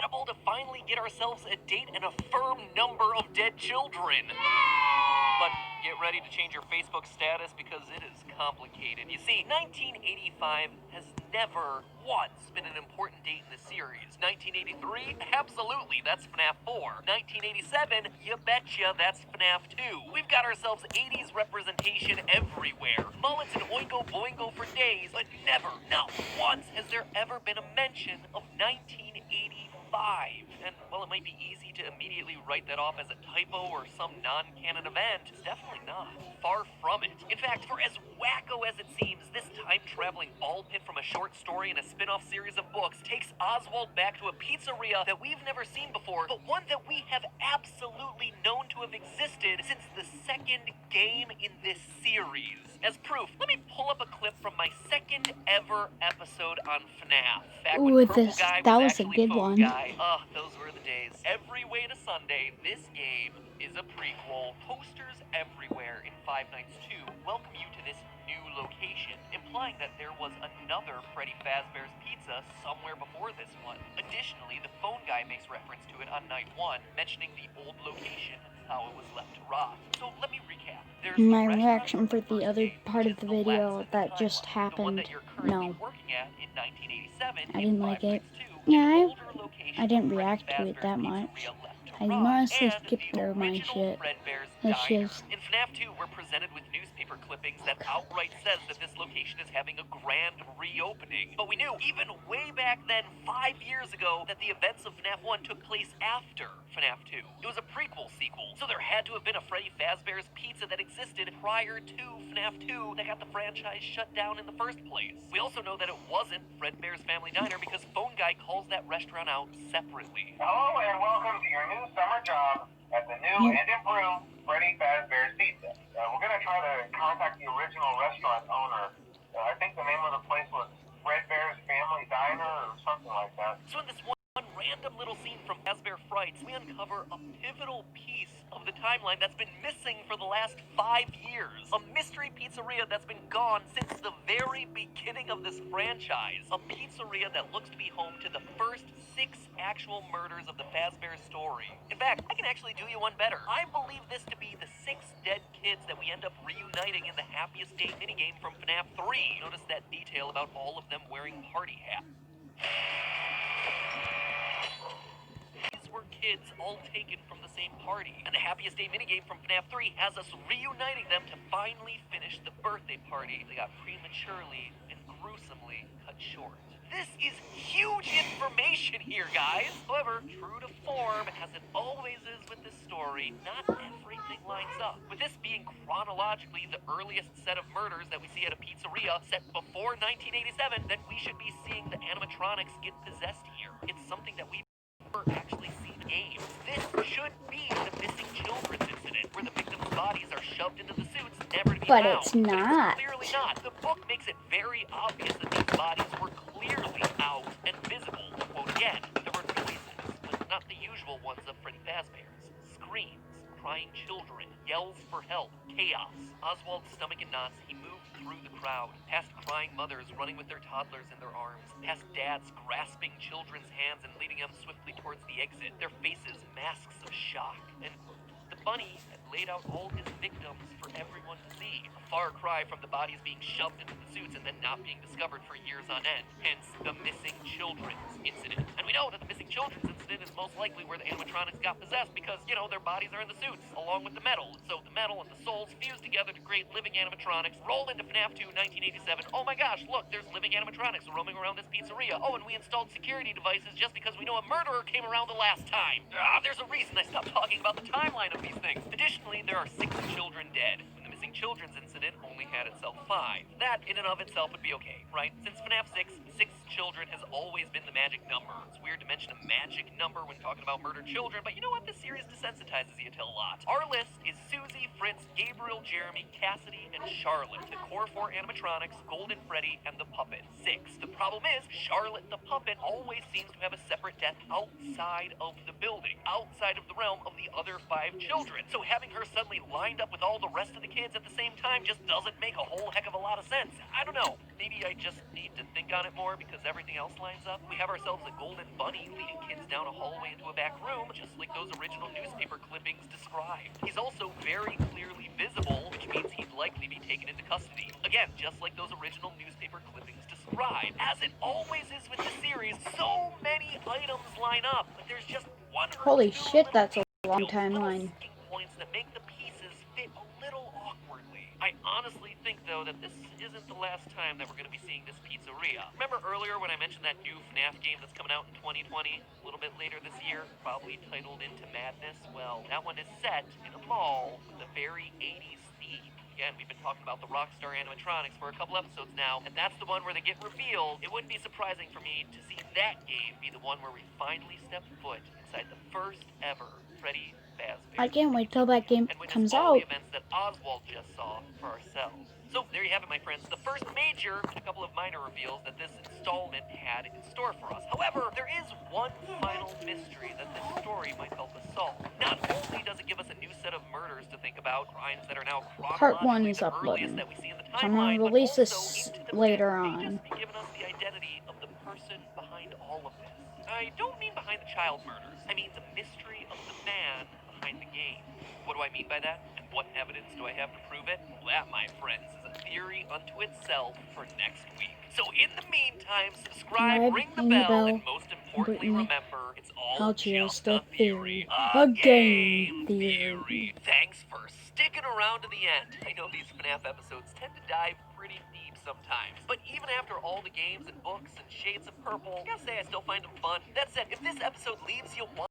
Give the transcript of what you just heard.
incredible to finally get ourselves a date and a firm number of dead children. But get ready to change your Facebook status because it is complicated. You see, 1985 has never once been an important date in the series. 1983? Absolutely, that's Fnaf 4. 1987? You betcha, that's Fnaf 2. We've got ourselves 80s representation everywhere. Mullets and oingo boingo for days, but never, not once, has there ever been a mention of 1985. And while it might be easy to immediately write that off as a typo or some non-canon event, it's definitely not. Far from it. In fact, for as wacko as it seems, this time-traveling ball pit from a short story and a spin-off series of books takes Oswald back to a pizzeria that we've never seen before, but one that we have absolutely known to have existed since the second game in this series. As proof, let me pull up a clip from my second ever episode on Fnaf. Back when Purple Guy that was was a actually good Phone one. Guy. Those were the days. Every Way to Sunday, this game is a prequel. Posters everywhere in Five Nights 2 welcome you to this new location, implying that there was another Freddy Fazbear's Pizza somewhere before this one. Additionally, the phone guy makes reference to it on night 1, mentioning the old location and how it was left to rot. So let me recap. There's My reaction for the other part of the video that just happened, no, I didn't like it. Yeah, I didn't react to it that much. I mostly skipped over my shit. It's just... In Fnaf 2, we're presented with newspaper clippings that outright says that this location is having a grand reopening. But we knew, even way back then, 5 years ago, that the events of Fnaf 1 took place after Fnaf 2. It was a prequel sequel, so there had to have been a Freddy Fazbear's Pizza that existed prior to Fnaf 2 that got the franchise shut down in the first place. We also know that it wasn't Fredbear's Family Diner because Phone Guy calls that restaurant out separately. Hello and welcome to your new summer job at the new and improved Freddy Fazbear's Pizza. We're going to try to contact the original restaurant owner. I think the name of the place was Fredbear's Family Diner or something like that. So in this one random little scene from Fazbear Frights, we uncover a pivotal piece of the timeline that's been missing for the last 5 years. A mystery pizzeria that's been gone since the very beginning of this franchise. A pizzeria that looks to be home to the first 6 actual murders of the Fazbear story. In fact, I can actually do you one better. I believe this to be the 6 dead kids that we end up reuniting in the Happiest Day minigame from Fnaf 3. Notice that detail about all of them wearing party hats. These were kids all taken from the same party, and the Happiest Day minigame from Fnaf 3 has us reuniting them to finally finish the birthday party they got prematurely and gruesomely cut short. This is huge information here, guys! However, true to form, as it always is with this story, not everything lines up. With this being chronologically the earliest set of murders that we see at a pizzeria set before 1987, then we should be seeing the animatronics get possessed here. It's something that we've never actually seen in games. This should be the missing children's incident, where the victims' bodies are shoved into the suits, never to be found. But it's not. But clearly not. The book makes it very obvious that these bodies were clearly out and visible. Quote again, there were noises, but not the usual ones of Freddy Fazbear's. Screams, crying children, yells for help, chaos. Oswald's stomach in knots, he moved through the crowd, past crying mothers running with their toddlers in their arms, past dads grasping children's hands and leading them swiftly towards the exit, their faces masks of shock. And the bunny had laid out all his victims for everyone to see. A far cry from the bodies being shoved into the suits and then not being discovered for years on end. Hence, the missing children's incident. And we know that the missing children's incident is most likely where the animatronics got possessed because, you know, their bodies are in the suits, along with the metal. So the metal and the souls fuse together to create living animatronics, roll into Fnaf 2 1987. Oh my gosh, look, there's living animatronics roaming around this pizzeria. Oh, and we installed security devices just because we know a murderer came around the last time. There's a reason I stopped talking about the timeline of these things. Additionally, there are 6 children dead. When the missing children's incident only had itself 5. That, in and of itself, would be okay, right? Since Fnaf 6, 6 children has always been the magic number. It's weird to mention a magic number when talking about murdered children, but you know what? This series desensitizes you to a lot. Our list is Susie, Fritz, Gabriel, Jeremy, Cassidy, and Charlotte. The core 4 animatronics, Golden Freddy, and the puppet. 6. The problem is, Charlotte the puppet always seems to have a separate death outside of the building, outside of the realm of the other 5 children. So having her suddenly lined up with all the rest of the kids at the same time just doesn't make a whole heck of a lot of sense. I don't know. Maybe I just need to think on it more. anymore because everything else lines up. We have ourselves a golden bunny leading kids down a hallway into a back room, just like those original newspaper clippings describe. He's also very clearly visible, which means he'd likely be taken into custody. Again, just like those original newspaper clippings describe. As it always is with the series, so many items line up, but there's just one or Holy two shit, little that's a long details, timeline. little sticking points that make the pieces fit a little awkwardly. I honestly think, though, that this isn't the last time that we're going to be seeing this pizzeria. Remember earlier when I mentioned that new Fnaf game that's coming out in 2020, a little bit later this year, probably titled Into Madness? Well, that one is set in a mall with a very 80s theme. Again, we've been talking about the Rockstar animatronics for a couple episodes now, and that's the one where they get revealed. It wouldn't be surprising for me to see that game be the one where we finally step foot inside the first ever Freddy Fazbear. I can't wait till that game and witness comes all the out. events that Oswald just saw for ourselves. So there you have it, my friends. The first major and a couple of minor reveals that this installment had in store for us. However, there is one final mystery that this story might help us solve. Not only does it give us a new set of murders to think about, crimes that are now Part 1 chronologically is the earliest uploading. that we see in the So I'm gonna timeline, but release also this into the later may on. just be giving us the identity of the person behind all of this. I don't mean behind the child murders. I mean the mystery of the man behind the game. What do I mean by that? And what evidence do I have to prove it? Well, that, my friends, is a theory unto itself for next week. So in the meantime, subscribe, ring the bell, and most importantly, Brittany, remember, it's all how just a a theory. A game theory. Thanks for sticking around to the end. I know these FNAF episodes tend to dive pretty deep sometimes, but even after all the games and books and shades of purple, I gotta say I still find them fun. That said, if this episode leaves you